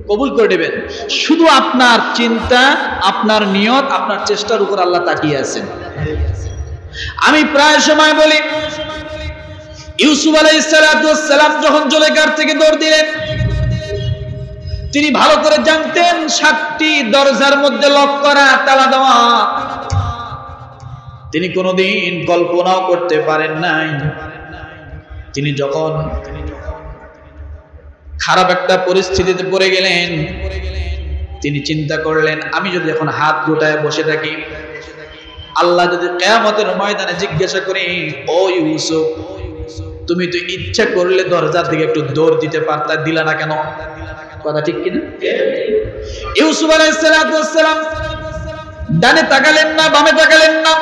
কবুল করে নেবেন। শুধু আপনার চিন্তা, আপনার নিয়ত, আপনার চেষ্টার উপর আল্লাহ তাকিয়ে আছেন। আমি প্রায় সময় বলি, ইউসুফ আলাইহিস সালাম যখন জুলেখার থেকে দৌড় দিলেন, তিনি ভালো করে জানতেন 7টি দরজার মধ্যে লক করা, তালা দেওয়া। তিনি কোনোদিন কল্পনাও করতে পারেন নাই, তিনি যখন খারাপ একটা পরিস্থিতিতে পড়ে গেলেন, তিনি চিন্তা করলেন, আমি যদি এখন হাত গোটায় বসে থাকি, আল্লাহ যদি কিয়ামতের ময়দানে জিজ্ঞাসা করি, ও ইউসুফ, তুমি তো ইচ্ছা করলে দরজার দিকে একটু দৌড় দিতে পারতা, দিলা না কেন? কথা ঠিক কিনা? ইউসুফ আলাইহিস সালাম ডানে তাকালেন না, বামে তাকালেন না,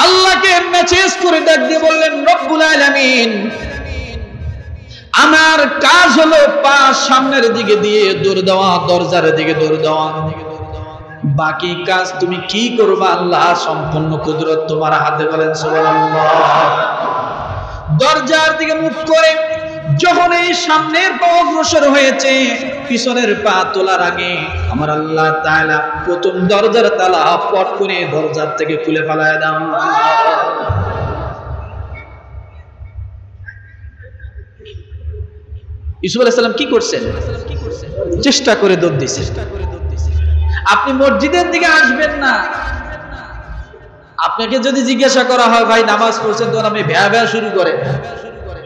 আল্লাহকে মেসেজ করে ডাক দিয়ে বললেন, রব্বুল আলামিন, আমার কাজ হলো পা সামনের দিকে দিয়ে দৌড় দেওয়া, দরজার দিকে দৌড় দেওয়া, বাকি কাজ তুমি কি করবা আল্লাহ, সম্পূর্ণ কুদরত তোমার হাতে। বলেন সুবহানাল্লাহ। দরজার দিকে মুখ করে যখন এই সামনের পা অগ্রসর হয়েছে, পিছনের পা তোলার আগে আমার আল্লাহ তাআলা প্রথম দরজার তালা পট করে দরজার থেকে খুলে ফেলায় দাও। ইউসুফ আলাইহিস সালাম কি করছেন? চেষ্টা করে দৌড় দিয়েছেন। আপনি মসজিদের দিকে আসবেন না, আপনাকে যদি জিজ্ঞাসা করা হয়, ভাই নামাজ পড়ছেন, তখন আপনি ভ্যা ভ্যা শুরু করেন,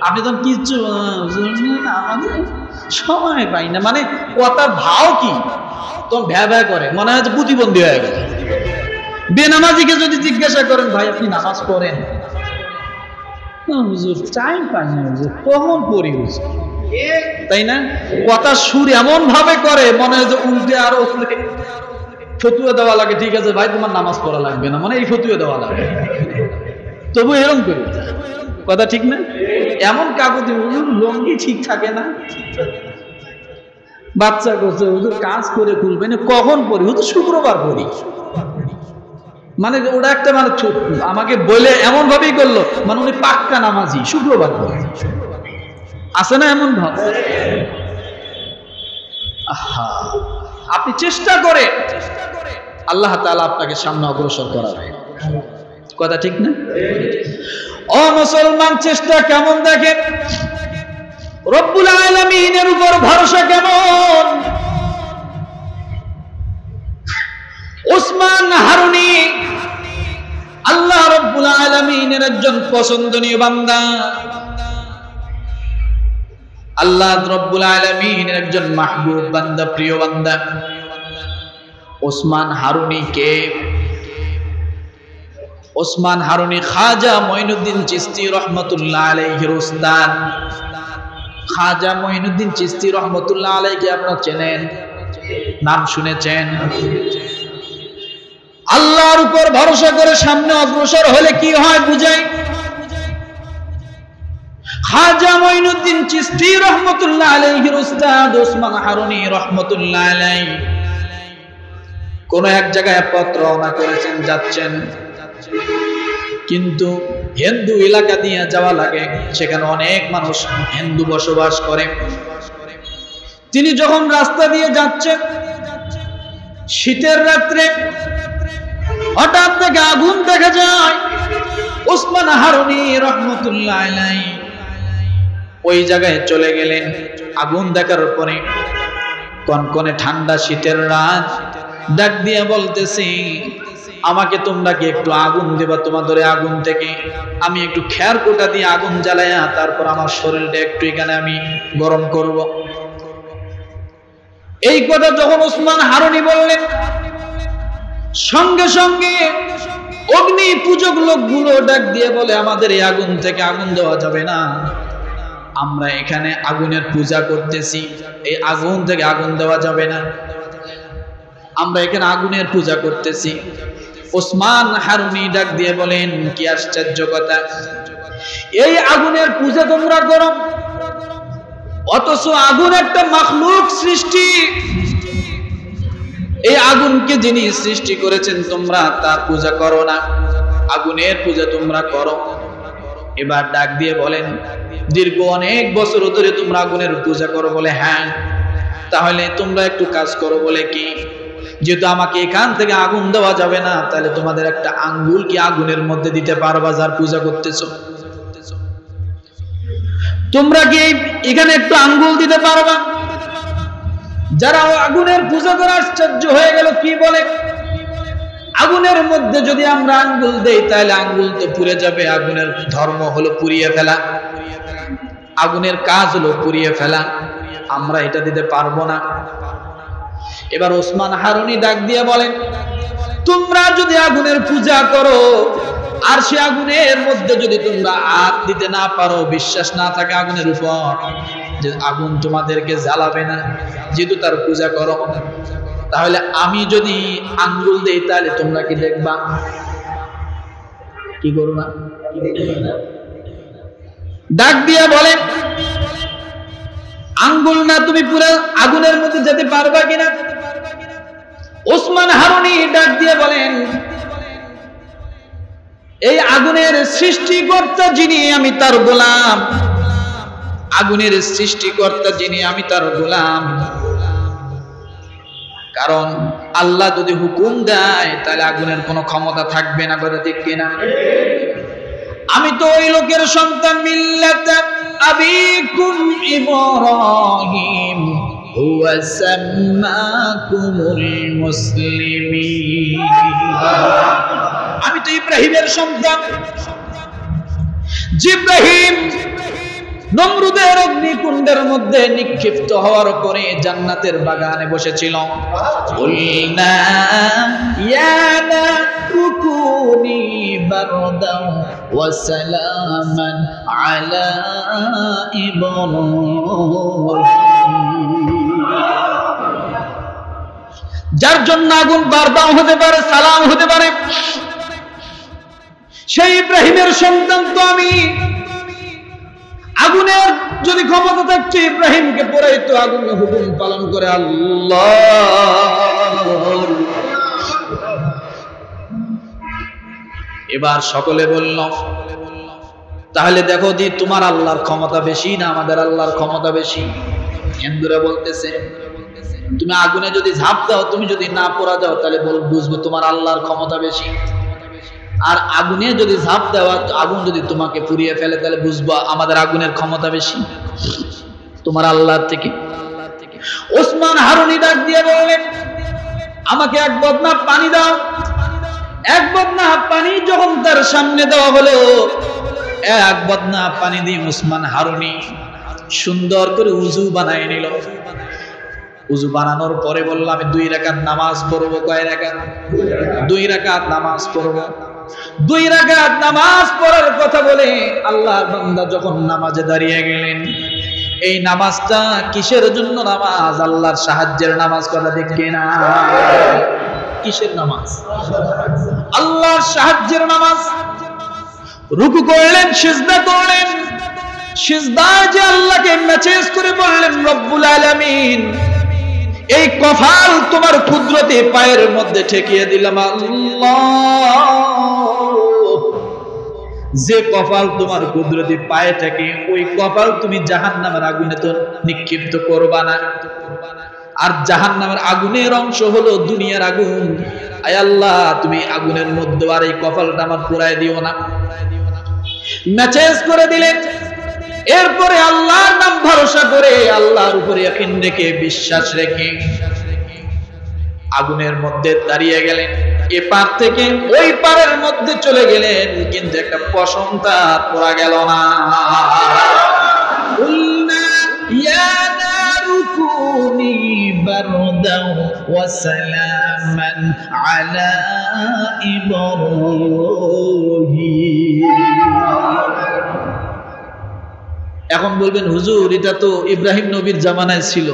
আপনি তখন কিচ্ছু সময় পাই না, মানে কথার ভাও কি, তখন ভ্যা ভ্যা করে, মনে হয় যে প্রতিবন্ধী হয়ে গেল। বেনামাজিকে যদি জিজ্ঞাসা করেন, ভাই আপনি নামাজ পড়েন? হুজুর টাইম পাই না, হুজুর কখন পড়ি হুজুর, তাই না? কথার সুর এমন ভাবে করে, মনে হয় যে উল্টে আরো ফতুয়া দেওয়া লাগে, ঠিক আছে ভাই তোমার নামাজ পড়া লাগবে না, মানে এই ফতুয়া দেওয়া লাগে, তবু এরকম করি। কথা ঠিক না? এমন কাগজে লঙ্গি ঠিক থাকে না, বাচ্চা করছে হুজুর কাজ করে খুলবে না, কখন পড়ি হুজুর? শুক্রবার পড়ি। মানে ওটা একটা মানে আমাকে বলে এমন ভাবেই করলো, মানে উনি পাক্কা নামাজি, শুক্রবার পড়ি। আছে না এমন ভাব? আহা, আপনি চেষ্টা করে আল্লাহ তাআলা আপনাকে সামনে অগ্রসর করাবে। কথা ঠিক না? ও মুসলমান, চেষ্টা কেমন দেখেন, রব্বুল আলামিনের উপর ভরসা কেমন। ওসমান হারুনি আল্লাহ রব্বুল আলামিনের একজন পছন্দনীয় বান্দা, আল্লাহ রব্বুল আলামিনের একজন মাহবুব বান্দা, প্রিয় বান্দা। ওসমান হারুনি কে? ওসমান হারুনি খাজা মঈনুদ্দিন চিশতি রহমাতুল্লাহ আলাইহির উস্তাদ। খাজা মঈনুদ্দিন চিশতি রহমাতুল্লাহ আলাইহি আপনারা চেনেন, নাম শুনেছেন। আল্লাহর উপর ভরসা করে সামনে অগ্রসর হলে কি হয় বুঝাই। খাজা মঈনুদ্দিন চিশতি রহমাতুল্লাহ আলাইহির উস্তাদ ওসমান হারুনি রহমাতুল্লাহ আলাইহি কোন এক জায়গায় পথ রওনা করেছেন, যাচ্ছেন, কিন্তু হিন্দু এলাকা দিয়ে যাওয়া লাগে, সেখানে অনেক মানুষ হিন্দু বসবাস করে। তিনি যখন রাস্তা দিয়ে যাচ্ছেন, শীতের রাত্রে হঠাৎ থেকে আগুন দেখা যায়। ওসমান হারুনি রহমাতুল্লাহ আলাইহি ওই জায়গায় চলে গেলেন। আগুন দেখার পরে কনকনে ঠান্ডা শীতের রাত, ডাক দিয়ে বলতেছি, আমাকে তোমরা কি একটু আগুন দেবা? তোমাদের আগুন থেকে আমি একটু খেয়ার কোটা দিয়ে আগুন জ্বালাইয়া তারপর আমার শরীরটা একটু এখানে আমি গরম করব। এই কথা যখন ওসমান হারুনি বললেন, সঙ্গে সঙ্গে অগ্নি পূজক লোকগুলো ডাক দিয়ে বলে, আমাদের এই আগুন থেকে আগুন দেওয়া যাবে না, আমরা এখানে আগুনের পূজা করতেছি, এই আগুন থেকে আগুন দেওয়া যাবে না, আমরা এখানে আগুনের পূজা করতেছি। ওসমান হারুনি ডাক দিয়ে বলেন, কি আশ্চর্য কথা, এই আগুনের পূজা তোমরা করো, অথচ আগুন একটা মাখলুক সৃষ্টি, এই আগুনকে যিনি সৃষ্টি করেছেন তোমরা তার পূজা করো না, আগুনের পূজা তোমরা করো। এবার ডাক দিয়ে বলেন, দীর্ঘ অনেক বছর ধরে তোমরা আগুনের পূজা করো? বলে হ্যাঁ। তাহলে তোমরা একটু কাজ করো, বলে কি, যেহেতু আমাকে এখান থেকে আগুন দেওয়া যাবে না, তাহলে তোমাদের একটা আঙ্গুল কি আগুনের মধ্যে দিতে পারবা যার পূজা করতেছো? তোমরা কি এখানে একটু আঙ্গুল দিতে পারবা? যারা আগুনের পূজা করে আশ্চর্য হয়ে গেল, কি বলে, আগুনের মধ্যে যদি আমরা আঙ্গুল দেই তাহলে আঙ্গুল তো পুড়ে যাবে। আগুনের ধর্ম হলো পুড়িয়ে ফেলা, আগুনের কাজ হলো পুড়িয়ে ফেলা, আমরা এটা দিতে পারবো না। এবার ওসমান হারুনি ডাক দিয়ে বলেন, তোমরা যদি আগুনের পূজা করো আর সে আগুনের মধ্যে যদি তোমরা হাত দিতে না পারো, বিশ্বাস না থাকে আগুনের উপর যে আগুন তোমাদেরকে জ্বালাবে না, যেহেতু তার পূজা করো, তাহলে আমি যদি আঙ্গুল দেই তাহলে তোমরা কি দেখবা? কি করো না? ডাক দিয়া বলেন, আঙ্গুল না তুমি পুরো আগুনের মধ্যে যেতে পারবা কিনা? ওসমান হারুনি ডাক দিয়ে বলেন, এই আগুনের সৃষ্টিকর্তা যিনি, আমি তার গোলাম। আগুনের সৃষ্টিকর্তা যিনি, আমি তার গোলাম। কারণ আল্লাহ যদি হুকুম দেয় তাহলে আগুনের কোনো ক্ষমতা থাকবে না, কথা ঠিক কিনা? আমি তো ওই লোকের সন্তান, মিল্লাত আবিকুম ইব্রাহিম হুয়া সাম্মাকুমুল মুসলিমিন। আমি তো ইব্রাহিমের সন্তান, জিব্রাহিম নমরুদের অগ্নিকুণ্ডের মধ্যে নিক্ষিপ্ত হওয়ার পরে জান্নাতের বাগানে বসেছিল। কুলনা ইয়া নারু কুনি বারদান ওয়া সালামান আলা ইব্রাহিম। যার জন্য আগুন বারদান হতে পারে, সালাম হতে পারে, সেই ইব্রাহিমের সন্তান তো আমি। আগুনের যদি ক্ষমতা থাকছে ইব্রাহিমকে পোড়াইতো, আগুনের হুকুম পালন করে আল্লাহ। এবার সকলে বলল, তাহলে দেখো দি তোমার আল্লাহর ক্ষমতা বেশি না আমাদের আল্লাহর ক্ষমতা বেশি? হিন্দুরা বলতেছে, তুমি আগুনে যদি ঝাঁপ দাও, তুমি যদি না পোড়া যাও, তাহলে বুঝবো তোমার আল্লাহর ক্ষমতা বেশি। আর আগুনে যদি ঝাঁপ দেওয়া, আগুন যদি তোমাকে পুড়িয়ে ফেলে, তাহলে বুঝবো আমাদের আগুনের ক্ষমতা বেশি তোমার আল্লাহর থেকে। ওসমান হারুনি ডাক দিয়ে বললেন, আমাকে এক বদনা পানি দাও। এক বদনা পানি যখন তার সামনে দেওয়া হলো, এক বদনা পানি দিয়ে ওসমান হারুনি সুন্দর করে উযু বানায় নিল। উযু বানানোর পরে বলল, আমি 2 রাকাত নামাজ পড়বো। কয় রাকাত? 2 রাকাত নামাজ পড়বো। 2 রাকাত নামাজ পড়ার কথা বলে আল্লাহর বান্দা যখন নামাজে দাঁড়িয়ে গেলেন, এই নামাজটা কিসের জন্য নামাজ? আল্লাহর সাহায্যের নামাজ, কথা ঠিক কিনা? কিসের নামাজ? আল্লাহর সাহায্যের নামাজ। রুকু করলেন, সিজদা করলেন, সিজদায় যে আল্লাহকে মেসেজ করে বললেন, রব্বুল আলামিন, এই কপাল তোমার কুদরতে পায়ের মধ্যে ঠেকিয়ে দিলাম আল্লাহ। যে কপাল তোমার কুদরতে পায়ে ঠেকে, ওই কপাল তুমি জাহান্নামের আগুনে তো নিক্ষিপ্ত করবা না। আর জাহান্নামের আগুনের অংশ হলো দুনিয়ার আগুন। আয় আল্লাহ, তুমি আগুনের মধ্যে আর এই কপালটা আমার পোড়ায় দিও না। মেসেজ করে দিলেন। এরপরে আল্লাহর নাম ভরসা করে, আল্লাহর উপরে ইয়াকিন রেখে, বিশ্বাস রেখে আগুনের মধ্যে দাঁড়িয়ে গেলেন। এ পার থেকে ওই পারের মধ্যে চলে গেলেন, কিন্তু একটা পশম তার পোড়া গেল না। ইয়া নারু কুনি বারদান ওয়া সালামান আলা ইব্রাহিম। এখন বলবেন, হুজুর এটা তো ইব্রাহিম নবীর জামানায় ছিল।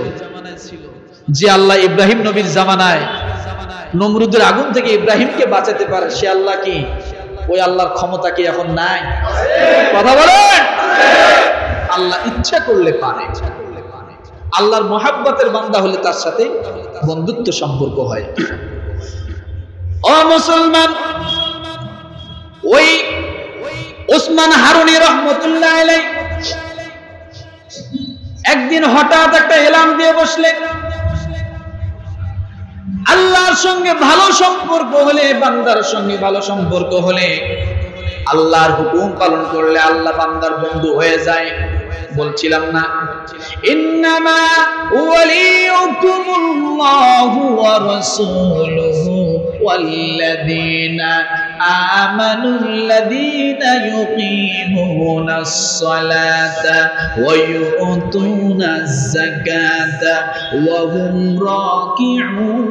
যে আল্লাহ ইব্রাহিম নবীর জামানায় নমরুদের আগুন থেকে ইব্রাহিমকে বাঁচাতে পারে, সে আল্লাহ কি, ওই আল্লাহর ক্ষমতা কি এখন নাই? কথা বলেন। আল্লাহ ইচ্ছা করলে পারে। আল্লাহর মহাব্বতের বান্দা হলে তার সাথে বন্ধুত্ব সম্পর্ক হয়। ও মুসলমান, ওই ওসমান হারুনি রহমতুল্লাহ আলাইহি একদিন হঠাৎ একটা এলান দিয়ে বসলেন, আল্লাহর সঙ্গে ভালো সম্পর্ক হলে, বান্দার সঙ্গে ভালো সম্পর্ক হলে, আল্লাহর হুকুম পালন করলে আল্লাহ বান্দার বন্ধু হয়ে যায়। বলছিলাম না, ইন্নামা ওয়ালিয়ুকুমুল্লাহু ওয়া রাসূলুহু ওয়াল্লাযীনা আমানুল্লাযীনা ইউকিমুনাস সালাতা ওয়া ইউতুনাজ যাকাতা ওয়া হুম রাকিউন।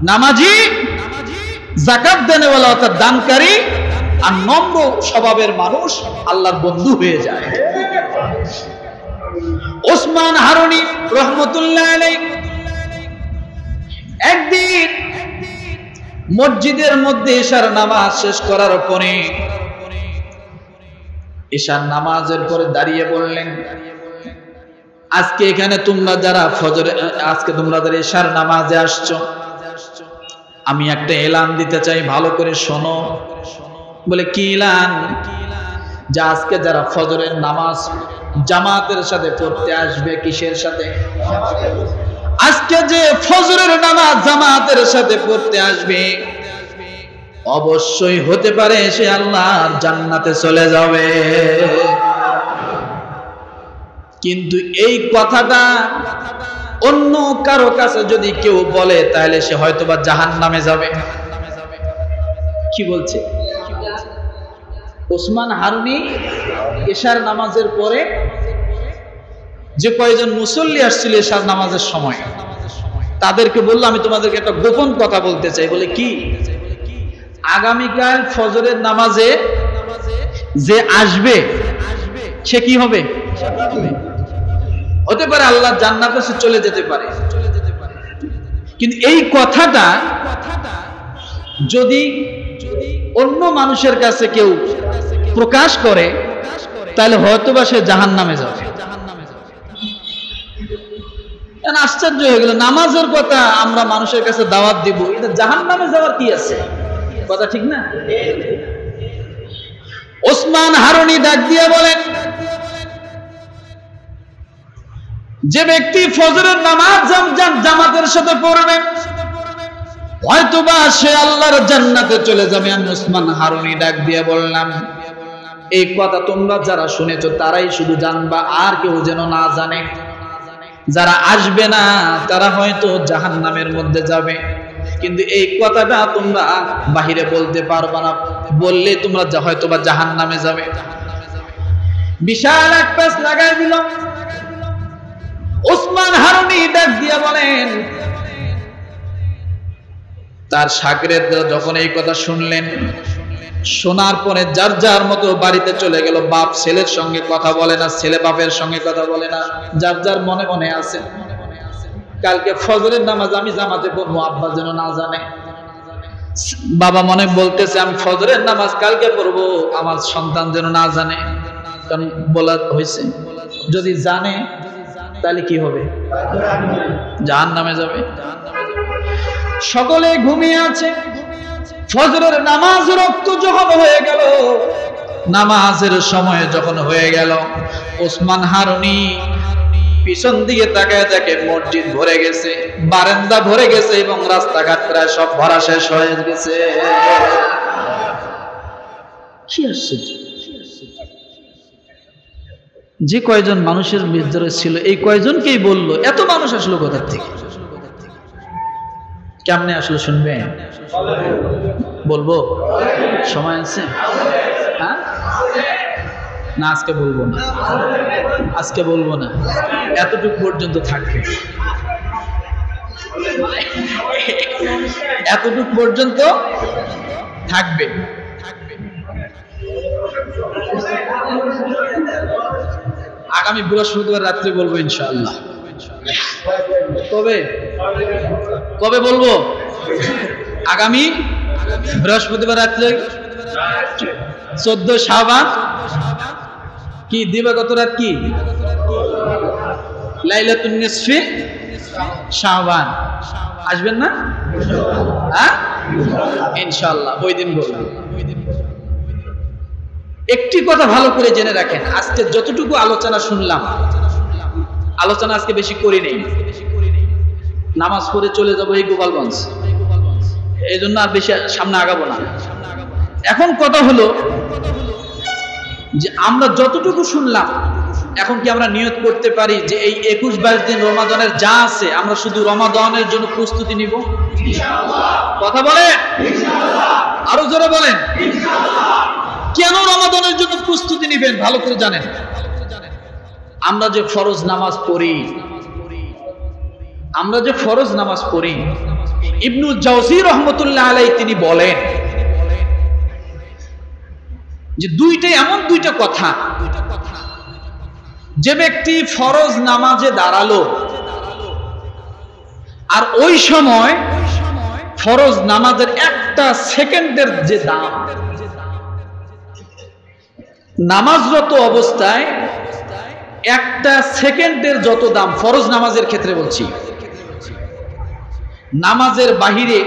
নামাজি, যাকাত দেনেওয়ালা অর্থাৎ দানকারী আর নম্র স্বভাবের মানুষ আল্লাহর বন্ধু হয়ে যায়। ওসমান হারুনি রহমতুল্লাহ আলাইহি একদিন মসজিদের মধ্যে ইশার নামাজ শেষ করার পরে, ইশার নামাজের পরে দাঁড়িয়ে বললেন, আজকে এখানে তোমরা যারা আজকে তোমরা যারা ইশার নামাজে আসছো, আমি একটা এলান দিতে চাই, ভালো করে শোনো। বলে কি এলান? যে আজকে যারা ফজরের নামাজ জামাতের সাথে পড়তে আসবে, কিসের সাথে? আজকে যে ফজরের নামাজ জামাতের সাথে পড়তে আসবে, অবশ্যই হতে পারে সে আল্লাহর জান্নাতে চলে যাবে। কিন্তু এই কথাটা অন্য কারো কাছে যদি কেউ বলে, তাহলে সে হয়তোবা জাহান্নামে যাবে। কি বলছে? ওসমান হারুনি ইশার নামাজের পরে যে কয়েকজন মুসল্লি আসছিল ইশার নামাজের সময়, তাদেরকে বললো, আমি তোমাদেরকে একটা গোপন কথা বলতে চাই। বলে কি? আগামীকাল ফজরের নামাজে যে আসবে সে কি হবে? হতে পারে আল্লাহ জান্নাতে সে চলে যেতে পারে। কিন্তু এই কথাটা যদি অন্য মানুষের কাছে কেউ প্রকাশ করে, তাহলে হয়তোবা সে জাহান্নামে যাবে। আশ্চর্য হয়ে গেল, নামাজের কথা আমরা মানুষের কাছে দাওয়াত দিব, এটা জাহান্নামে যাওয়ার কি আছে? কথা ঠিক না? ওসমান হারুনি ডাক দিয়ে বলেন, যে ব্যক্তি ফজরের নামাজ জামাতের সাথে পড়বে, হয়তোবা সে আল্লাহর জান্নাতে চলে যাবে। আমি ওসমান হারুনি ডাক দিয়ে বললাম, এই কথা তোমরা যারা শুনেছো তারাই শুধু জানবা, আর কেউ যেন না জানে। যারা আসবে না তারা হয়তো জাহান্নামের মধ্যে যাবে, কিন্তু এই কথাটা তোমরা বাহিরে বলতে পারবা না, বললে তোমরা হয়তোবা জাহান্নামে যাবে। বিশাল এক পেশ লাগাই দিল। ওসমান হারুনি ডাক দিয়ে বলেন, তার শাগরেদরা যখন এই কথা শুনলেন, শোনার পরে যার যার মতো বাড়িতে চলে গেল। বাপ ছেলের সঙ্গে কথা বলে না, ছেলে বাপের সঙ্গে কথা বলে না, যার যার মনে মনে আছে কালকে ফজরের নামাজ আমি জামাতে পড়বো, আব্বা যেন না জানে। বাবা মনে বলতেছে আমি ফজরের নামাজ কালকে পড়বো, আমার সন্তান যেন না জানে। কারণ বলা হয়েছে যদি জানে তাহলে কি হবে? জাহান্নামে যাবে। সকলে ঘুমিয়ে আছে। ফজরের নামাজ রক্ত যখন হয়ে গেল, নামাজের সময় যখন হয়ে গেল, ওসমান হারুনি পিছন দিকে তাকায় দেখে মসজিদ ভরে গেছে, বারান্দা ভরে গেছে এবং রাস্তাঘাট প্রায় সব ভরা শেষ হয়ে গেছে। কি আশ্চর্য! যে কয়জন মানুষের ভিতরে ছিল এই কয়জনকেই বললো, এত মানুষ আসলো কোথা থেকে? কেমনে আসলো শুনবে? বলবো? সময় আছে? হ্যাঁ না, আজকে বলবো না, আজকে বলবো না, এতটুকু পর্যন্ত থাকবে, এতটুকু পর্যন্ত থাকবে। আগামী বৃহস্পতিবার রাত্রে বলবো ইনশাআল্লাহ। কবে কবে বলবো? আগামী বৃহস্পতিবার রাত্রে 14 শাবান। কি দিবাগত রাত? কি লাইলাতুন নিসফি শাবান। আসবেন না? হ্যাঁ ইনশাআল্লাহ ওই দিন বলবো। একটি কথা ভালো করে জেনে রাখেন, আজকে যতটুকু আলোচনা শুনলাম, আলোচনা আজকে বেশি করি নেই, নামাজ পড়ে চলে যাবো এই গোপালগঞ্জ, এই জন্য আর বেশি সামনে আগাবো না। এখন কথা হলো যে আমরা যতটুকু শুনলাম, এখন কি আমরা নিয়ত করতে পারি যে এই 21-22 দিন রমাদানের যা আছে আমরা শুধু রমাদানের জন্য প্রস্তুতি নিব? কথা বলেন, আরো জোরে বলেন। কেন রমাদানের জন্য প্রস্তুতি নিবেন ভালো করে জানেন। আমরা যে ফরজ নামাজ পড়ি, ইবনুল জাওজি রাহমাতুল্লাহ আলাইহি তিনি বলেন যে এমন দুইটা কথা, যে ব্যক্তি ফরজ নামাজে দাঁড়ালো আর ওই সময় ফরজ নামাজের একটা সেকেন্ডের যে দাম, নামাজরত অবস্থায় একটা সেকেন্ডের যত দাম ফরজ নামাজের ক্ষেত্রে বলছি, নামাজের বাহিরে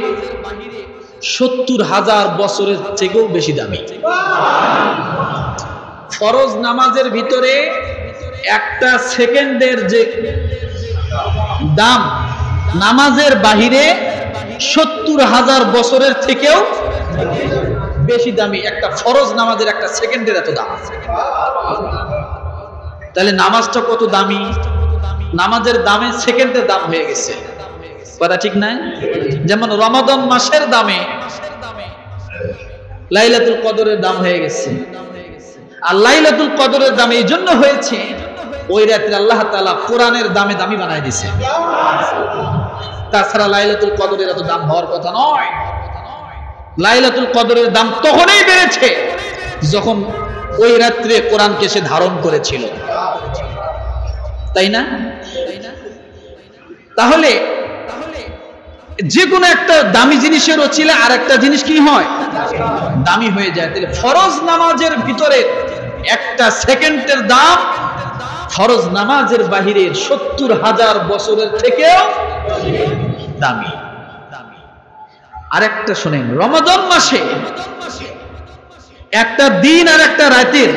70,000 বছরের থেকেও বেশি দামি। ফরজ নামাজের ভিতরে একটা সেকেন্ডের যে দাম নামাজের বাহিরে 70,000 বছরের থেকেও বেশি দামি। একটা ফরজ নামাজের একটা সেকেন্ডের এত দাম। তাহলে নামাজটা কত দামি, নামাজের দামে সেকেন্ডের দাম হয়ে গেছে, কথা ঠিক নাই? যেমন রমাদান মাসের দামে লাইলাতুল কদরের দাম হয়ে গেছে। আর লাইলাতুল কদরের দাম এই জন্য হয়েছে, ওই রাত্রে আল্লাহ তাআলা কোরআনের দামে দামি বানায় দিয়েছে। তাছাড়া লাইলাতুল কদরের এত দাম হওয়ার কথা নয়। লাইলাতুল কদরের দাম তখনই বেড়েছে যখন ওই রাত্রে কোরআনকে সে ধারণ করেছিল, তাই না? তাহলে যে কোনো একটা দামি জিনিসের ওসিলা আর একটা জিনিস কি হয়, দামি হয়ে যায়। তাহলে ফরজ নামাজের ভিতরে একটা সেকেন্ডের দাম ফরজ নামাজের বাহিরের 70,000 বছরের থেকেও দামি। আরেকটা শোনেন, রমাদান মাসে একটা দিন আর একটা রাতের